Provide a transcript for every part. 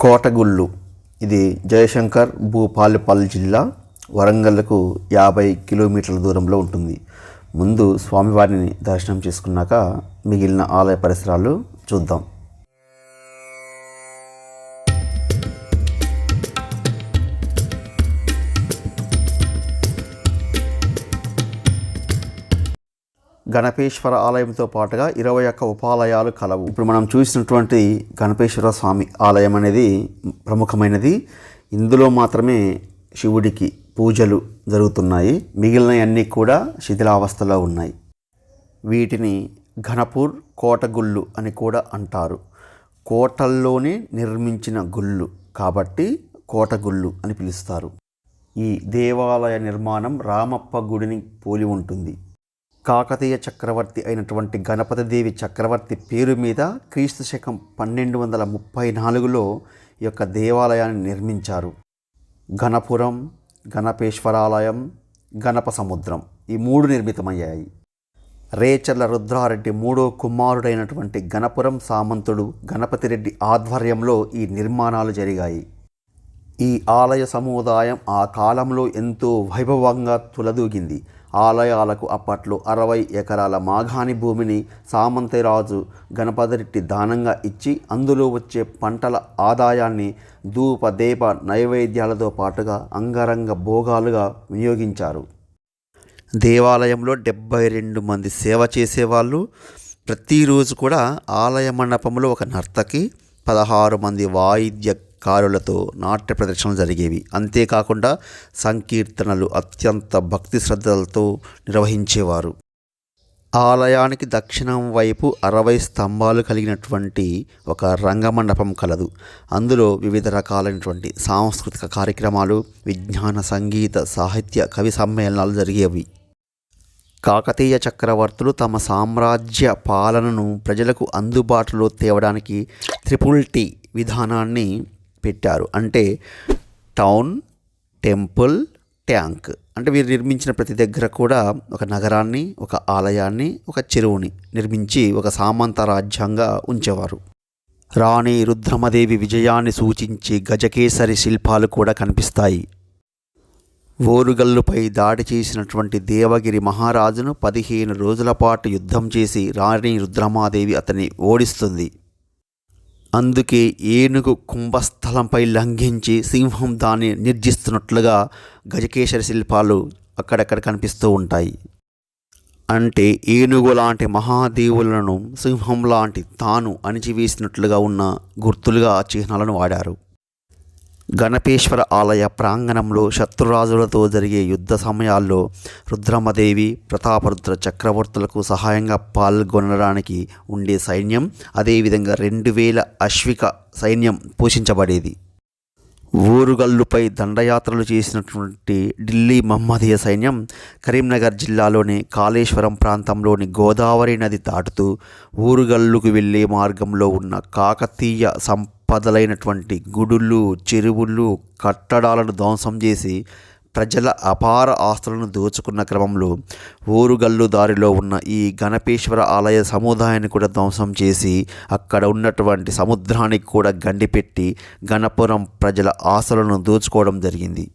కోటగుళ్ళు. ఇది జయశంకర్ భూపాలపల్లి జిల్లా, వరంగల్కు 50 కిలోమీటర్ల దూరంలో ఉంటుంది. ముందు స్వామివారిని దర్శనం చేసుకున్నాక మిగిలిన ఆలయ పరిసరాలు చూద్దాం. గణపేశ్వర ఆలయంతో పాటుగా 21 ఉపాలయాలు కలవు. ఇప్పుడు మనం చూసినటువంటి గణపేశ్వర స్వామి ఆలయం అనేది ప్రముఖమైనది. ఇందులో మాత్రమే శివుడికి పూజలు జరుగుతున్నాయి. మిగిలినవన్నీ కూడా శిథిలావస్థలో ఉన్నాయి. వీటిని ఘనపూర్ కోటగుళ్ళు అని కూడా అంటారు. కోటల్లోనే నిర్మించిన గుళ్ళు కాబట్టి కోటగుళ్ళు అని పిలుస్తారు. ఈ దేవాలయ నిర్మాణం రామప్ప గుడిని పోలి ఉంటుంది. కాకతీయ చక్రవర్తి అయినటువంటి గణపతి దేవి చక్రవర్తి పేరు మీద క్రీస్తు శకం 1234లో ఈ యొక్క దేవాలయాన్ని నిర్మించారు. ఘనపురం, గణపేశ్వరాలయం, గణప సముద్రం ఈ 3 నిర్మితమయ్యాయి. రేచర్ల రుద్రారెడ్డి 3వ కుమారుడైనటువంటి గణపురం సామంతుడు గణపతిరెడ్డి ఆధ్వర్యంలో ఈ నిర్మాణాలు జరిగాయి. ఈ ఆలయ సముదాయం ఆ కాలంలో ఎంతో వైభవంగా తులదూగింది. ఆలయాలకు అప్పట్లో 60 ఎకరాల మాగాణి భూమిని సామంతరాజు గణపతిరెడ్డి దానంగా ఇచ్చి అందులో వచ్చే పంటల ఆదాయాన్ని ధూప దీప నైవేద్యాలతో పాటుగా అంగరంగ భోగాలుగా వినియోగించారు. దేవాలయంలో 72 మంది సేవ చేసేవాళ్ళు. ప్రతిరోజు కూడా ఆలయ మండపంలో ఒక నర్తకి, 16 మంది వాయిద్యకారులతో నాట్య ప్రదర్శనలు జరిగేవి. అంతేకాకుండా సంకీర్తనలు అత్యంత భక్తి శ్రద్ధలతో నిర్వహించేవారు. ఆలయానికి దక్షిణం వైపు 60 స్తంభాలు కలిగినటువంటి ఒక రంగమండపం కలదు. అందులో వివిధ రకాలైనటువంటి సాంస్కృతిక కార్యక్రమాలు, విజ్ఞాన, సంగీత, సాహిత్య, కవి సమ్మేళనాలు జరిగేవి. కాకతీయ చక్రవర్తులు తమ సామ్రాజ్య పాలనను ప్రజలకు అందుబాటులో తేవడానికి త్రిపుల్-టీ విధానాన్ని పెట్టారు. అంటే టౌన్, టెంపుల్, ట్యాంక్. అంటే వీరు నిర్మించిన ప్రతి దగ్గర కూడా ఒక నగరాన్ని, ఒక ఆలయాన్ని, ఒక చెరువుని నిర్మించి ఒక సామంత రాజ్యంగా ఉంచేవారు. రాణి రుద్రమదేవి విజయాన్ని సూచించే గజకేసరి శిల్పాలు కూడా కనిపిస్తాయి. ఓరుగల్లుపై దాడి చేసినటువంటి దేవగిరి మహారాజును 15 రోజుల పాటు యుద్ధం చేసి రాణి రుద్రమాదేవి అతన్ని ఓడిస్తుంది. అందుకే ఏనుగు కుంభస్థలంపై లంఘించి సింహం దాన్ని నిర్జిస్తున్నట్లుగా గజకేసరి శిల్పాలు అక్కడక్కడ కనిపిస్తూ ఉంటాయి. అంటే ఏనుగు లాంటి మహాదేవులను సింహం లాంటి తాను అణిచివేసినట్లుగా ఉన్న గుర్తులుగా చిహ్నాలను వాడారు. గణపేశ్వర ఆలయ ప్రాంగణంలో శత్రురాజులతో జరిగే యుద్ధ సమయాల్లో రుద్రమదేవి, ప్రతాపరుద్ర చక్రవర్తులకు సహాయంగా పాల్గొనడానికి ఉండే సైన్యం, అదేవిధంగా 2000 అశ్విక సైన్యం పోషించబడేది. ఓరుగల్లుపై దండయాత్రలు చేసినటువంటి ఢిల్లీ మహమ్మదీయ సైన్యం కరీంనగర్ జిల్లాలోని కాళేశ్వరం ప్రాంతంలోని గోదావరి నది దాటుతూ ఓరుగల్లుకు వెళ్ళే మార్గంలో ఉన్న కాకతీయ సంపదలైనటువంటి గుడులు, చెరువులు, కట్టడాలను ధ్వంసం చేసి ప్రజల అపార ఆస్తులను దోచుకున్న క్రమంలో ఓరుగల్లు దారిలో ఉన్న ఈ గణపేశ్వర ఆలయ సముదాయాన్ని కూడా ధ్వంసం చేసి అక్కడ ఉన్నటువంటి సముద్రానికి కూడా గండిపెట్టి గణపురం ప్రజల ఆస్తులను దోచుకోవడం జరిగింది.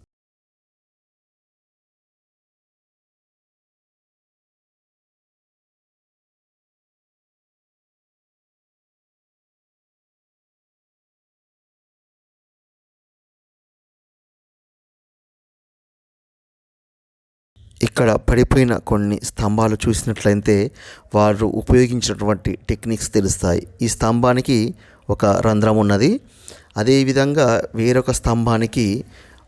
ఇక్కడ పడిపోయిన కొన్ని స్తంభాలు చూసినట్లయితే వారు ఉపయోగించినటువంటి టెక్నిక్స్ తెలుస్తాయి. ఈ స్తంభానికి ఒక రంధ్రం ఉన్నది. అదేవిధంగా వేరొక స్తంభానికి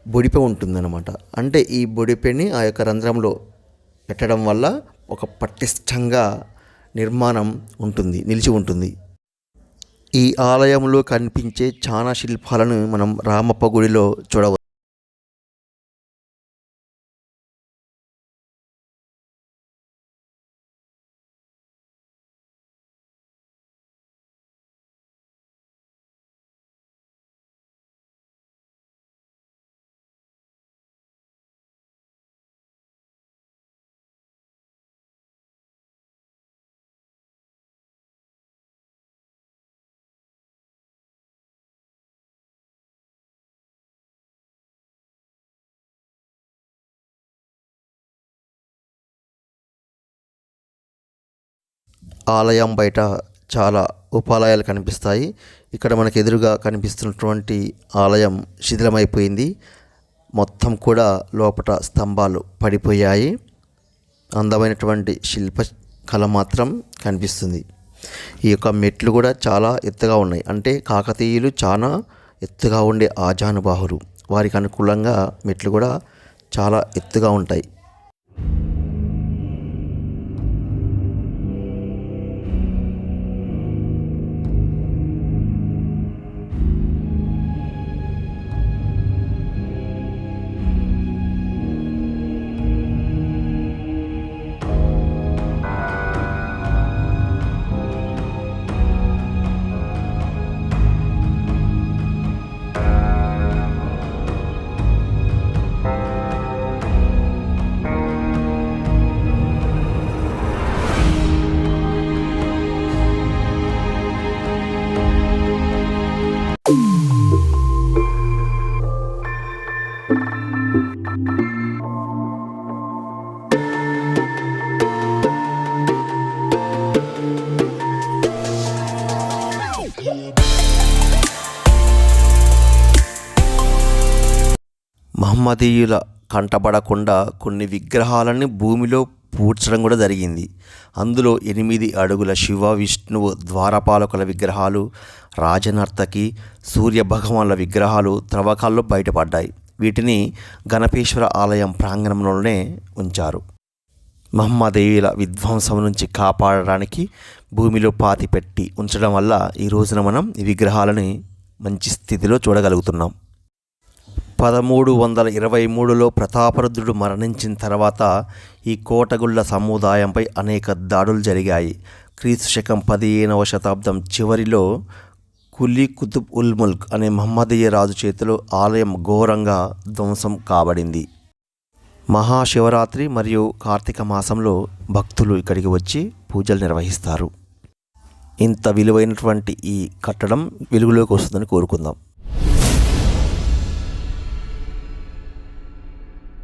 బొడిపె ఉంటుందన్నమాట. అంటే ఈ బొడిపెని ఆ యొక్క రంధ్రంలో పెట్టడం వల్ల ఒక పటిష్టంగా నిర్మాణం ఉంటుంది, నిలిచి ఉంటుంది. ఈ ఆలయంలో కనిపించే చాలా శిల్పాలను మనం రామప్ప గుడిలో చూడవచ్చు. ఆలయం బయట చాలా ఉపాలయాలు కనిపిస్తాయి. ఇక్కడ మనకు ఎదురుగా కనిపిస్తున్నటువంటి ఆలయం శిథిలమైపోయింది. మొత్తం కూడా లోపల స్తంభాలు పడిపోయాయి. అందమైనటువంటి శిల్ప కళ మాత్రం కనిపిస్తుంది. ఈ యొక్క మెట్లు కూడా చాలా ఎత్తుగా ఉన్నాయి. అంటే కాకతీయులు చాలా ఎత్తుగా ఉండే ఆజానుబాహులు. వారికి అనుకూలంగా మెట్లు కూడా చాలా ఎత్తుగా ఉంటాయి. మహమ్మదీయుల కంటపడకుండా కొన్ని విగ్రహాలని భూమిలో పూడ్చడం కూడా జరిగింది. అందులో 8 అడుగుల శివ, విష్ణువు, ద్వారపాలకుల విగ్రహాలు, రాజనర్తకి, సూర్య భగవాన్ల విగ్రహాలు త్రవ్వకాల్లో బయటపడ్డాయి. వీటిని గణపేశ్వర ఆలయం ప్రాంగణంలోనే ఉంచారు. మహమ్మదీయుల విధ్వంసం నుంచి కాపాడడానికి భూమిలో పాతిపెట్టి ఉంచడం వల్ల ఈ రోజున మనం ఈ విగ్రహాలని మంచి స్థితిలో చూడగలుగుతున్నాం. 1323లో ప్రతాపరుద్రుడు మరణించిన తర్వాత ఈ కోటగుళ్ళ సముదాయంపై అనేక దాడులు జరిగాయి. క్రీస్తు శకం 15వ శతాబ్దం చివరిలో కులీ కుతుబ్ ఉల్ ముల్క్ అనే మహమ్మదీయ రాజు చేతిలో ఆలయం ఘోరంగా ధ్వంసం కాబడింది. మహాశివరాత్రి మరియు కార్తీక మాసంలో భక్తులు ఇక్కడికి వచ్చి పూజలు నిర్వహిస్తారు. ఇంత విలువైనటువంటి ఈ కట్టడం వెలుగులోకి వస్తుందని కోరుకుందాం.